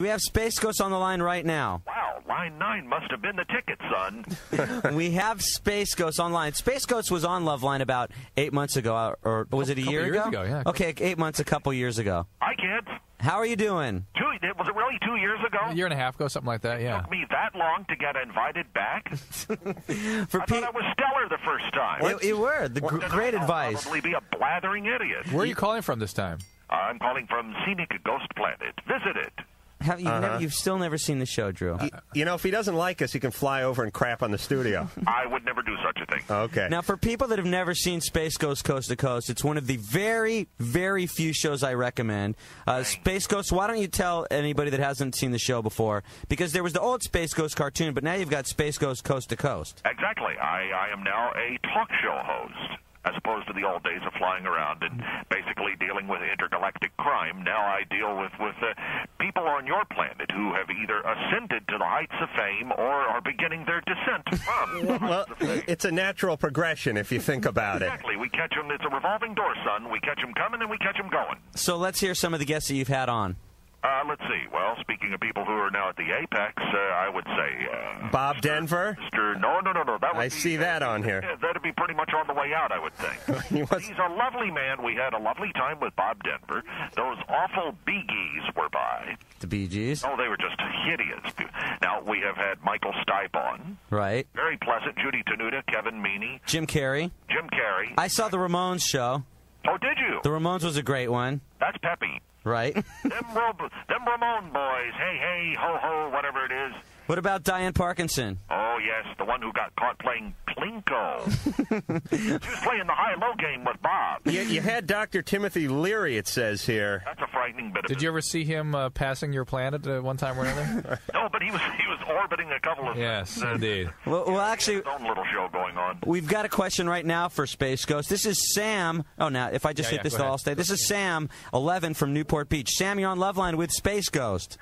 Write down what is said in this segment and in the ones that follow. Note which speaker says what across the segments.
Speaker 1: We have Space Ghost on the line right now.
Speaker 2: Wow, line 9 must have been the ticket, son.
Speaker 1: We have Space Ghost online. Space Ghost was on Loveline about 8 months ago, or was it a year ago?
Speaker 3: Yeah.
Speaker 1: Okay, 8 months, a couple years ago.
Speaker 2: Hi, kids.
Speaker 1: How are you doing?
Speaker 2: Was it really 2 years ago?
Speaker 3: A year and a half ago, something like that, yeah.
Speaker 2: It took me that long to get invited back? I thought I was stellar the first time.
Speaker 1: You were. Great advice.
Speaker 2: I'll probably be a blathering idiot.
Speaker 3: Where are you calling from this time?
Speaker 2: I'm calling from Scenic Ghost Planet. Visit it.
Speaker 1: You've still never seen the show, Drew.
Speaker 4: You know, if he doesn't like us, he can fly over and crap on the studio.
Speaker 2: I would never do such a thing.
Speaker 4: Okay.
Speaker 1: Now, for people that have never seen Space Ghost Coast to Coast, it's one of the very, very few shows I recommend. Space Ghost, why don't you tell anybody that hasn't seen the show before? Because there was the old Space Ghost cartoon, but now you've got Space Ghost Coast to Coast.
Speaker 2: Exactly. I am now a talk show host. As opposed to the old days of flying around and basically dealing with intergalactic crime, now I deal with people on your planet who have either ascended to the heights of fame or are beginning their descent from.
Speaker 4: Well, it's a natural progression if you think about it.
Speaker 2: Exactly. We catch them. It's a revolving door, son. We catch them coming and we catch them going.
Speaker 1: So let's hear some of the guests that you've had on.
Speaker 2: Let's see. Well, speaking of people who are now at the Apex, I would say...
Speaker 4: Bob Denver?
Speaker 2: No.
Speaker 4: I see that on here.
Speaker 2: That'd be pretty much on the way out, I would think. He's a lovely man. We had a lovely time with Bob Denver. Those awful Bee Gees were by.
Speaker 1: The Bee Gees?
Speaker 2: Oh, they were just hideous. Now, we have had Michael Stipe on.
Speaker 1: Right.
Speaker 2: Very pleasant. Judy Tenuta, Kevin Meaney.
Speaker 1: Jim Carrey.
Speaker 2: I
Speaker 1: saw the Ramones show.
Speaker 2: Oh, did you?
Speaker 1: The Ramones was a great one.
Speaker 2: That's peppy.
Speaker 1: Right.
Speaker 2: them Ramon boys. Hey, hey, ho, ho, whatever it is.
Speaker 1: What about Diane Parkinson?
Speaker 2: Oh, yes, the one who got caught playing Plinko. She was playing the high-low game with Bob.
Speaker 4: You had Dr. Timothy Leary, it says here.
Speaker 2: That's a frightening bit of
Speaker 3: Did you ever see him passing your planet at one time or another?
Speaker 2: No, but he was orbiting a couple of...
Speaker 3: Yes, indeed.
Speaker 1: Well, actually...
Speaker 2: His own little show going on.
Speaker 1: We've got a question right now for Space Ghost. This is Sam. Oh, now, if I just hit this, I'll stay. This is Sam, 11, from Newport Beach. Sam, you're on Loveline with Space Ghost.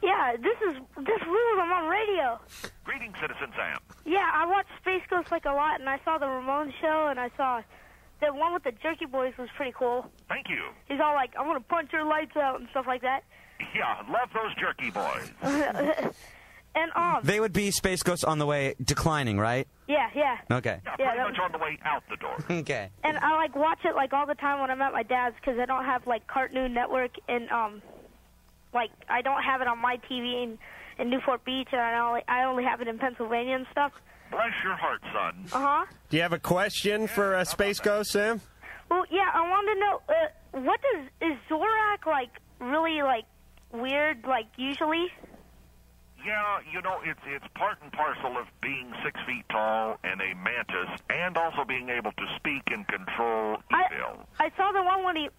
Speaker 5: Yeah, this rules. I'm on radio.
Speaker 2: Greetings, Citizen Sam.
Speaker 5: Yeah, I watched Space Ghost like a lot, and I saw the Ramones show, and I saw the one with the Jerky Boys was pretty cool.
Speaker 2: Thank you.
Speaker 5: He's all like, "I'm gonna punch your lights out" and stuff like that.
Speaker 2: Yeah, love those Jerky Boys.
Speaker 5: And
Speaker 1: they would be Space Ghost on the way declining, right?
Speaker 5: Yeah.
Speaker 1: Okay.
Speaker 2: Yeah, pretty much on the way out the door.
Speaker 1: Okay.
Speaker 5: And I like watch it like all the time when I'm at my dad's because I don't have like Cartoon Network and like I don't have it on my TV in Newport Beach, and I only have it in Pennsylvania and stuff.
Speaker 2: Bless your heart, son.
Speaker 4: Do you have a question for Space Ghost, Sam?
Speaker 5: Well, yeah, I wanted to know is Zorak like really like weird like usually?
Speaker 2: Yeah, you know, it's part and parcel of being 6 feet tall and a mantis, and also being able to speak and control evil.
Speaker 5: I saw the one when he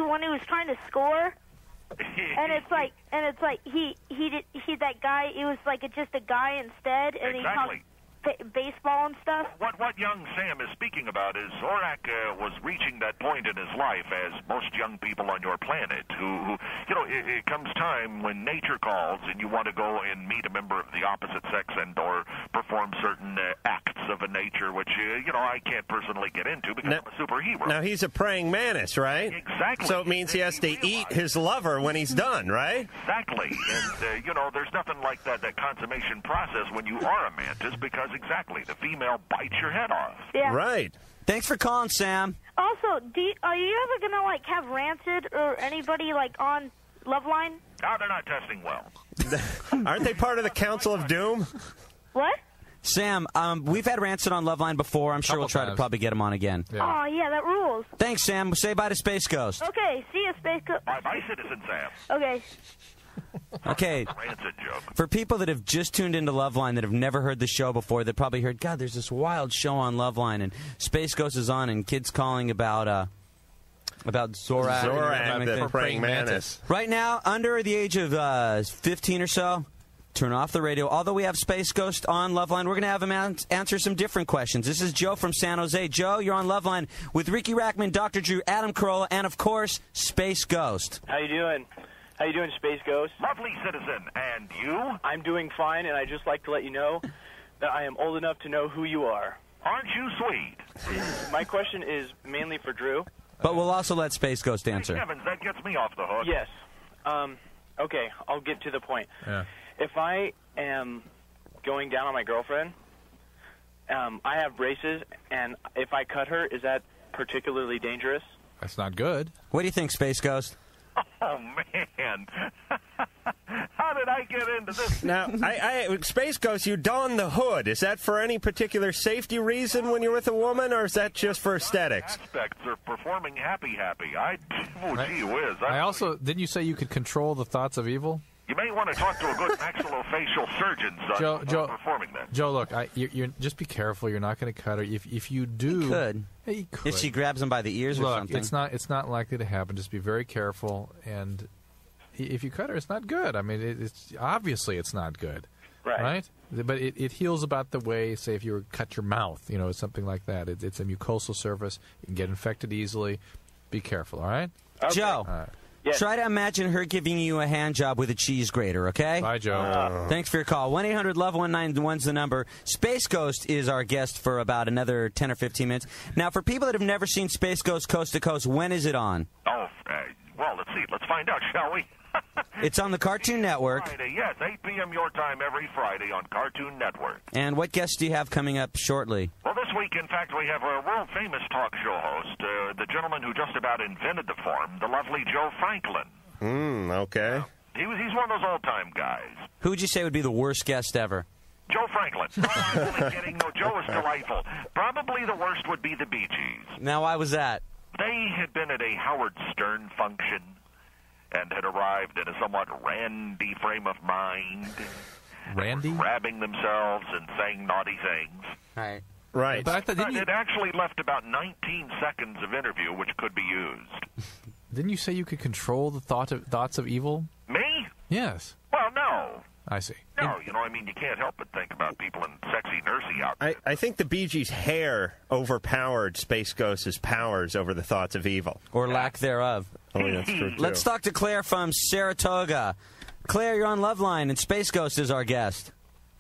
Speaker 5: was trying to score. And it's like he that guy. It was like just a guy instead, and
Speaker 2: exactly.
Speaker 5: He talked baseball and stuff.
Speaker 2: What young Sam is speaking about is Zorak was reaching that point in his life, as most young people on your planet, who you know, it comes time when nature calls and you want to go and meet a member of the opposite sex and or perform certain acts of a nature which you know I can't personally get into because I'm a superhero.
Speaker 4: Now he's a praying mantis, right?
Speaker 2: Exactly.
Speaker 4: So it means he has to eat his lover when he's done, right?
Speaker 2: Exactly. And you know, there's nothing like that consummation process when you are a mantis, because exactly, the female bites your head off.
Speaker 5: Yeah.
Speaker 4: Right.
Speaker 1: Thanks for calling, Sam.
Speaker 5: Also, are you ever gonna like have Rancid or anybody like on Loveline?
Speaker 2: No, they're not testing well.
Speaker 4: Aren't they part of the Council of Doom?
Speaker 5: What?
Speaker 1: Sam, we've had Rancid on Loveline before. I'm sure we'll try to probably get him on again.
Speaker 5: Yeah. Oh, yeah, that rules.
Speaker 1: Thanks, Sam. Say bye to Space Ghost.
Speaker 5: Okay, see you, Space Ghost.
Speaker 2: Bye, Citizen Sam.
Speaker 5: Okay.
Speaker 1: Okay, for people that have just tuned into Loveline that have never heard the show before, that probably heard, God, there's this wild show on Loveline, and Space Ghost is on, and kids calling about Zorak.
Speaker 4: Zorak, the praying mantis.
Speaker 1: Right now, under the age of 15 or so, turn off the radio. Although we have Space Ghost on Loveline, we're going to have him answer some different questions. This is Joe from San Jose. Joe, you're on Loveline with Riki Rackman, Dr. Drew, Adam Carolla, and, of course, Space Ghost.
Speaker 6: How you doing? How you doing, Space Ghost?
Speaker 2: Lovely, citizen. And you?
Speaker 6: I'm doing fine, and I'd just like to let you know that I am old enough to know who you are.
Speaker 2: Aren't you sweet?
Speaker 6: My question is mainly for Drew.
Speaker 1: But we'll also let Space Ghost answer.
Speaker 2: Hey, Evans, that gets me off the hook.
Speaker 6: Yes. Okay, I'll get to the point.
Speaker 3: Yeah.
Speaker 6: If I am going down on my girlfriend, I have braces, and if I cut her, is that particularly dangerous?
Speaker 3: That's not good.
Speaker 1: What do you think, Space Ghost?
Speaker 2: Oh, man. How did I get into this?
Speaker 4: Now, Space Ghost, you don the hood. Is that for any particular safety reason when you're with a woman, or is that just for aesthetics?
Speaker 2: Aspects are performing happy. Gee whiz.
Speaker 3: I also, didn't you say you could control the thoughts of evil?
Speaker 2: You may want to talk to a good maxillofacial surgeon, son,
Speaker 3: Joe,
Speaker 2: performing that.
Speaker 3: Joe, look, you're just be careful. You're not going to cut her. If you do,
Speaker 1: He could.
Speaker 3: He could.
Speaker 1: If she grabs him by the ears or
Speaker 3: Look,
Speaker 1: something.
Speaker 3: it's not likely to happen. Just be very careful. And if you cut her, it's not good. I mean, it's obviously it's not good, right? But it heals about the way, say, if you were cut your mouth, something like that. It's a mucosal surface. You can get infected easily. Be careful, all right?
Speaker 6: Okay.
Speaker 1: Joe,
Speaker 3: All right.
Speaker 6: Yes.
Speaker 1: try to imagine her giving you a hand job with a cheese grater, okay?
Speaker 3: Bye, Joe.
Speaker 1: Thanks for your call. 1-800-LOVE-191's the number. Space Ghost is our guest for about another 10 or 15 minutes. Now, for people that have never seen Space Ghost Coast to Coast, when is it on?
Speaker 2: Oh, well, let's see. Let's find out, shall we?
Speaker 1: It's on the Cartoon Network.
Speaker 2: Friday, yes, 8 p.m. your time every Friday on Cartoon Network.
Speaker 1: And what guests do you have coming up shortly?
Speaker 2: Well, this week, in fact, we have a world-famous talk show host, the gentleman who just about invented the form, the lovely Joe Franklin.
Speaker 4: Okay.
Speaker 2: He's one of those old-time guys.
Speaker 1: Who would you say would be the worst guest ever?
Speaker 2: Joe Franklin. I'm only kidding. No, Joe is delightful. Probably the worst would be the Bee Gees.
Speaker 1: Now, why was that?
Speaker 2: They had been at a Howard Stern function and had arrived in a somewhat randy frame of mind.
Speaker 3: Randy?
Speaker 2: Grabbing themselves and saying naughty things.
Speaker 4: Right.
Speaker 3: But I thought,
Speaker 2: But it actually left about 19 seconds of interview, which could be used.
Speaker 3: didn't you say you could control the thoughts of evil?
Speaker 2: Me?
Speaker 3: Yes.
Speaker 2: Well, no.
Speaker 3: I see.
Speaker 2: No, you can't help but think about people in sexy nursey outfits.
Speaker 4: I think the Bee Gees' hair overpowered Space Ghost's powers over the thoughts of evil.
Speaker 1: Or lack thereof.
Speaker 4: Oh, that's true, too.
Speaker 1: Let's talk to Claire from Saratoga. Claire, you're on Loveline, and Space Ghost is our guest.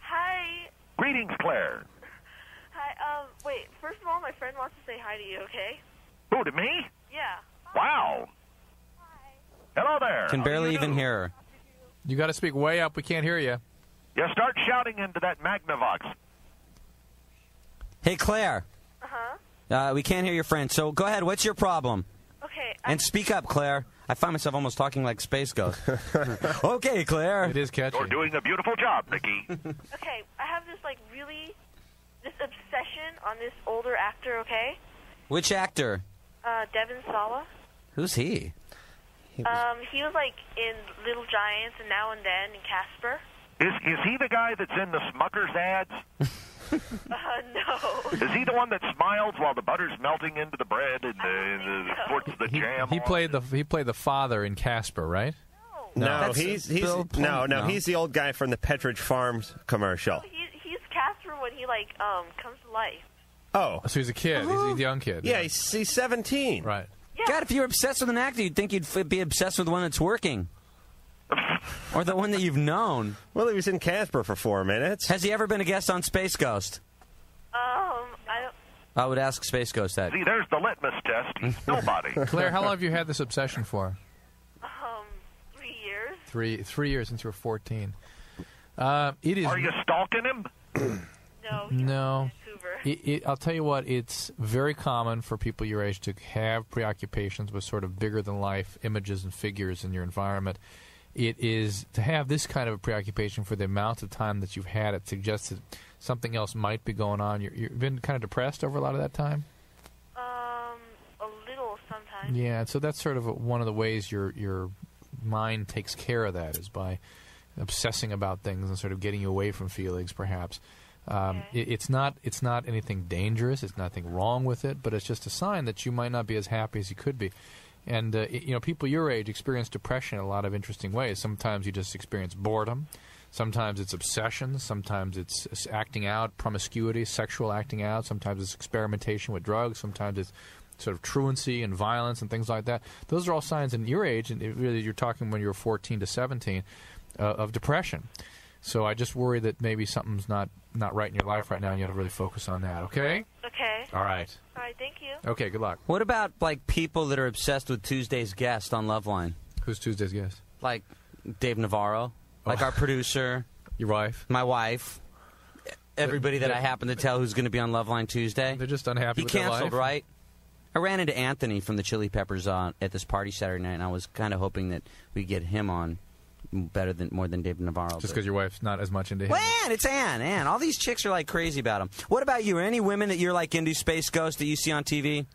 Speaker 5: Hi.
Speaker 2: Greetings, Claire.
Speaker 5: Hi. Wait. First of all, my friend wants to say hi to you. Okay?
Speaker 2: Who, to me?
Speaker 5: Yeah.
Speaker 2: Wow. Hello there.
Speaker 1: Can
Speaker 2: How do
Speaker 1: barely
Speaker 2: you
Speaker 1: even
Speaker 2: do?
Speaker 1: hear her.
Speaker 3: You got to speak way up. We can't hear you.
Speaker 2: Yeah, start shouting into that Magnavox.
Speaker 5: Uh-huh.
Speaker 1: Hey, Claire. We can't hear your friend, so go ahead. What's your problem?
Speaker 5: Okay.
Speaker 1: And speak up, Claire. I find myself almost talking like Space Ghost. Okay, Claire.
Speaker 3: It is catchy.
Speaker 2: You're doing a beautiful job, Riki.
Speaker 5: Okay. I have this this obsession on this older actor. Okay.
Speaker 1: Which actor?
Speaker 5: Devin Sawa.
Speaker 1: Who's he?
Speaker 5: He was in Little Giants and Now and Then and Casper.
Speaker 2: Is he the guy that's in the Smucker's ads?
Speaker 5: No.
Speaker 2: Is he the one that smiles while the butter's melting into the bread and puts the jam
Speaker 3: He
Speaker 2: on?
Speaker 3: played the father in Casper, right?
Speaker 4: No,
Speaker 1: That's
Speaker 4: he's
Speaker 1: Bill
Speaker 4: no,
Speaker 1: Plum- no.
Speaker 4: he's the old guy from the Petridge Farms commercial.
Speaker 5: He's Casper when he comes to life.
Speaker 4: Oh,
Speaker 3: So he's a kid. He's a young kid.
Speaker 4: yeah, he's 17.
Speaker 3: Right.
Speaker 5: Yeah.
Speaker 1: God, if you were obsessed with an actor, you'd think you'd be obsessed with the one that's working. Or the one that you've known.
Speaker 4: Well, he was in Casper for 4 minutes.
Speaker 1: Has he ever been a guest on Space Ghost?
Speaker 5: I don't.
Speaker 1: I would ask Space Ghost that.
Speaker 2: See, there's the litmus test. He's nobody.
Speaker 3: Claire, how long have you had this obsession for?
Speaker 5: 3 years.
Speaker 3: 3 years since you were 14. It is.
Speaker 2: Are you stalking him?
Speaker 5: No.
Speaker 3: No.
Speaker 5: Vancouver.
Speaker 3: I'll tell you what, it's very common for people your age to have preoccupations with sort of bigger-than-life images and figures in your environment. It is to have this kind of a preoccupation for the amount of time that you've had. It suggests that something else might be going on. You've been kind of depressed over a lot of that time?
Speaker 5: A little sometimes.
Speaker 3: Yeah, so that's sort of one of the ways your mind takes care of that, is by obsessing about things and sort of getting you away from feelings, perhaps. It's not anything dangerous. It's nothing wrong with it, but it's just a sign that you might not be as happy as you could be. And people your age experience depression in a lot of interesting ways. Sometimes you just experience boredom. Sometimes it's obsession. Sometimes it's acting out, promiscuity, sexual acting out. Sometimes it's experimentation with drugs. Sometimes it's sort of truancy and violence and things like that. Those are all signs in your age, and really you're talking when you're 14 to 17, of depression. So I just worry that maybe something's not right in your life right now, and you have to really focus on that, okay?
Speaker 5: Okay.
Speaker 3: All right.
Speaker 5: All right. Thank you.
Speaker 3: Okay, good luck.
Speaker 1: What about, people that are obsessed with Tuesday's guest on Loveline?
Speaker 3: Who's Tuesday's guest?
Speaker 1: Dave Navarro, like our producer,
Speaker 3: Your wife?
Speaker 1: my wife, everybody that I happen to tell who's going to be on Loveline Tuesday.
Speaker 3: They're just unhappy
Speaker 1: He
Speaker 3: with their
Speaker 1: canceled,
Speaker 3: life?
Speaker 1: right? I ran into Anthony from the Chili Peppers at this party Saturday night, and I was kind of hoping that we'd get him on more than Dave Navarro.
Speaker 3: Just because your wife's not as much into him?
Speaker 1: Well, Ann, it's Ann. Ann. All these chicks are like crazy about him. What about you? Are any women that you're like into Space Ghost that you see on TV?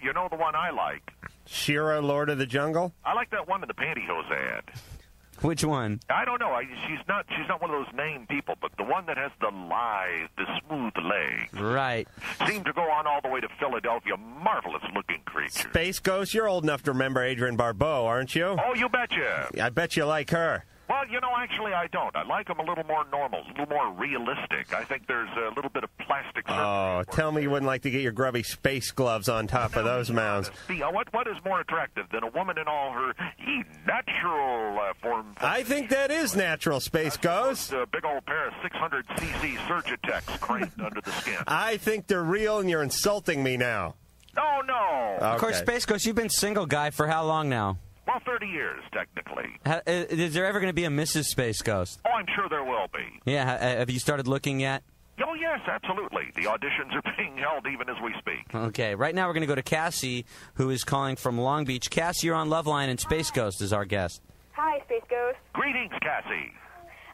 Speaker 2: You know the one I like?
Speaker 4: Shira, Lord of the Jungle?
Speaker 2: I like that one in the pantyhose ad.
Speaker 1: Which one?
Speaker 2: I don't know. She's not one of those named people, but the one that has the smooth legs.
Speaker 1: Right.
Speaker 2: Seemed to go on all the way to Philadelphia. Marvelous-looking creature.
Speaker 4: Space Ghost, you're old enough to remember Adrienne Barbeau, aren't you?
Speaker 2: Oh, you betcha.
Speaker 4: I bet you like her.
Speaker 2: Well, actually, I don't. I like them a little more normal, a little more realistic. I think there's a little bit of plastic surface.
Speaker 4: Oh, tell me you wouldn't like to get your grubby space gloves on top of those mounds.
Speaker 2: What is more attractive than a woman in all her natural form?
Speaker 4: I think that is natural, Space Ghost.
Speaker 2: A big old pair of 600cc Surgitex craned under the skin.
Speaker 4: I think they're real, and you're insulting me now.
Speaker 2: Oh, no.
Speaker 1: Of course, Space Ghost, you've been single guy for how long now?
Speaker 2: Well, 30 years, technically.
Speaker 1: Is there ever going to be a Mrs. Space Ghost?
Speaker 2: Oh, I'm sure there will be.
Speaker 1: Yeah, have you started looking yet?
Speaker 2: Oh, yes, absolutely. The auditions are being held even as we speak.
Speaker 1: Okay, right now we're going to go to Cassie, who is calling from Long Beach. Cassie, you're on Loveline, and Space Ghost is our guest.
Speaker 5: Hi, Space Ghost.
Speaker 2: Greetings, Cassie.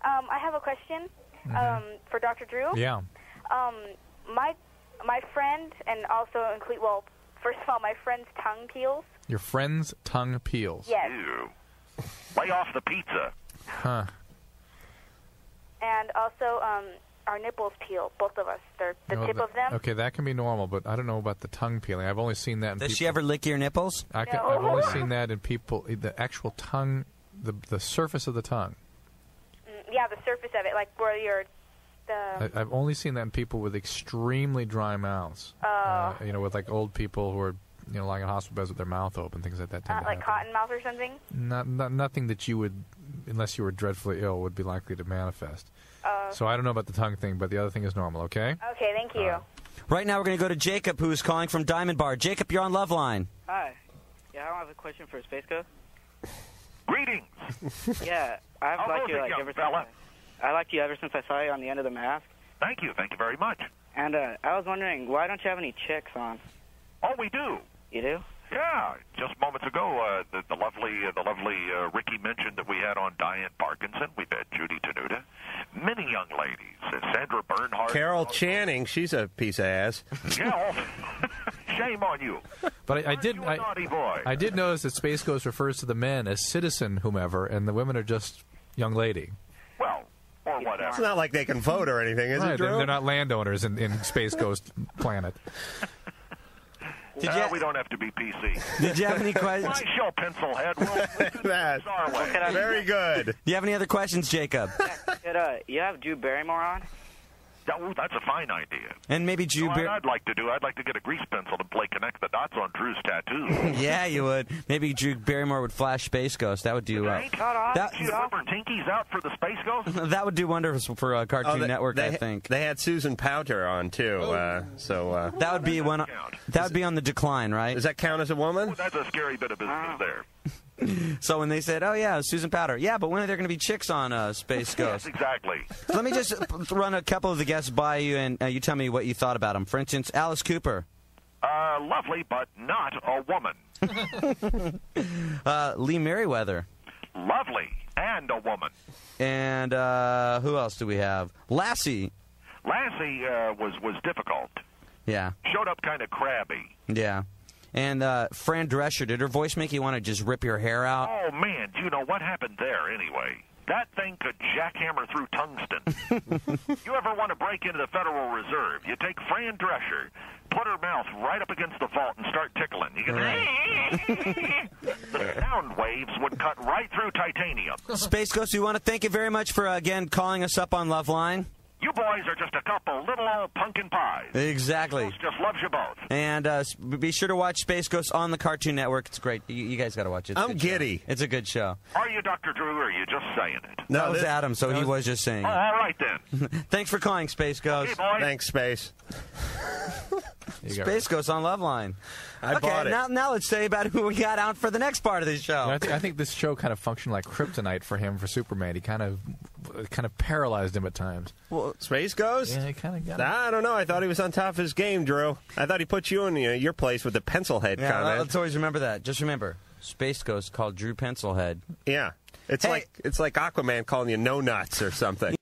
Speaker 5: I have a question for Dr. Drew.
Speaker 3: Yeah.
Speaker 5: My friend, and also include, well, first of all, my friend's tongue peels.
Speaker 3: Your friend's tongue peels?
Speaker 5: Yes.
Speaker 2: Ew. Lay off the pizza.
Speaker 3: Huh.
Speaker 5: And also, our nipples peel, both of us. They're the tip of them.
Speaker 3: Okay, that can be normal, but I don't know about the tongue peeling. I've only seen that in
Speaker 1: Does
Speaker 3: people.
Speaker 1: she ever lick your nipples?
Speaker 5: No.
Speaker 3: I've only seen that in people, the actual tongue, the surface of the tongue.
Speaker 5: Yeah, the surface of it, like where you're...
Speaker 3: I've only seen that in people with extremely dry mouths. With like old people who are, lying in hospital beds with their mouth open, things like that.
Speaker 5: like cotton mouth or something?
Speaker 3: Nothing that you would, unless you were dreadfully ill, would be likely to manifest. So I don't know about the tongue thing, but the other thing is normal, okay?
Speaker 5: Okay, thank you.
Speaker 1: Right now we're going to go to Jacob, who is calling from Diamond Bar. Jacob, you're on Loveline.
Speaker 7: Hi. Yeah, I have a question for Space Ghost.
Speaker 2: Greetings.
Speaker 7: Yeah, I've liked you like ever since. I liked you ever since I saw you on the end of the mask.
Speaker 2: Thank you very much.
Speaker 7: And I was wondering, why don't you have any chicks on?
Speaker 2: Oh, we do.
Speaker 7: You do?
Speaker 2: Yeah, just moments ago, the lovely Riki mentioned that we had on Diane Parkinson. We've had Judy Tenuta, many young ladies, Sandra Bernhardt,
Speaker 4: Carol Channing, she's a piece of ass.
Speaker 2: Yeah, shame on you.
Speaker 3: But I did,
Speaker 2: You a naughty boy.
Speaker 3: I did notice that Space Ghost refers to the men as citizen whomever, and the women are just young lady.
Speaker 2: Well, or whatever.
Speaker 4: It's not like they can vote or anything, is
Speaker 3: Right,
Speaker 4: it, Drew?
Speaker 3: they're not landowners in Space Ghost Planet.
Speaker 2: We don't have to be PC.
Speaker 1: Did you have any questions?
Speaker 2: My show, Pencilhead. We'll
Speaker 4: That.
Speaker 2: our way.
Speaker 4: Very good.
Speaker 1: Do you have any other questions, Jacob?
Speaker 7: Could you have Drew Barrymore on?
Speaker 2: Oh, that's a fine idea.
Speaker 1: And maybe Drew
Speaker 2: What I'd like to do, I'd like to get a grease pencil and play connect the dots on Drew's tattoo.
Speaker 1: Yeah, you would. Maybe Drew Barrymore would flash Space Ghost. That would do
Speaker 2: Right?
Speaker 1: that,
Speaker 2: You remember Tinky's out for the Space Ghost?
Speaker 1: that would do wonders for Cartoon Network, I think.
Speaker 4: They had Susan Powter on, too.
Speaker 1: That would be one. That would be on the decline, right?
Speaker 4: Does that count as a woman?
Speaker 2: That's a scary bit of business there.
Speaker 1: So when they said, "Oh yeah, Susan Powter," yeah, but when are there going to be chicks on Space Ghost?
Speaker 2: Yes, exactly.
Speaker 1: Let me just run a couple of the guests by you, and you tell me what you thought about them. For instance, Alice Cooper.
Speaker 2: Lovely, but not a woman.
Speaker 1: Lee Merriweather.
Speaker 2: Lovely, and a woman.
Speaker 1: And who else do we have? Lassie.
Speaker 2: Lassie was difficult.
Speaker 1: Yeah.
Speaker 2: Showed up kind of crabby.
Speaker 1: Yeah. And Fran Drescher, did her voice make you want to just rip your hair out?
Speaker 2: Oh, man, do you know what happened there anyway? That thing could jackhammer through tungsten. You ever want to break into the Federal Reserve, you take Fran Drescher, put her mouth right up against the vault and start tickling. You can the sound waves would cut right through titanium.
Speaker 1: Space Ghost, we want to thank you very much for, again, calling us up on Loveline.
Speaker 2: You boys are just a couple little old pumpkin pies.
Speaker 1: Exactly.
Speaker 2: Just loves you both.
Speaker 1: And be sure to watch Space Ghost on the Cartoon Network. It's great. You guys got to watch it.
Speaker 4: I'm giddy.
Speaker 1: Show. It's a good show.
Speaker 2: Are you Dr. Drew, or are you just saying it?
Speaker 1: No, that was Adam, so he was just saying it.
Speaker 2: All right, then.
Speaker 1: Thanks for calling, Space Ghost.
Speaker 2: Hey, boys.
Speaker 4: Thanks, Space.
Speaker 1: Space Ghost on Loveline.
Speaker 4: I bought it.
Speaker 1: Now let's say about who we got out for the next part of this show.
Speaker 3: I think this show kind of functioned like kryptonite for him, for Superman. He kind of paralyzed him at times.
Speaker 4: Well, Space Ghost?
Speaker 3: Yeah, he kind of got him.
Speaker 4: I don't know. I thought he was on top of his game, Drew. I thought he put you in your place with the pencil head comment.
Speaker 1: Let's always remember that. Just remember, Space Ghost called Drew Pencilhead.
Speaker 4: Yeah. It's like Aquaman calling you no nuts or something.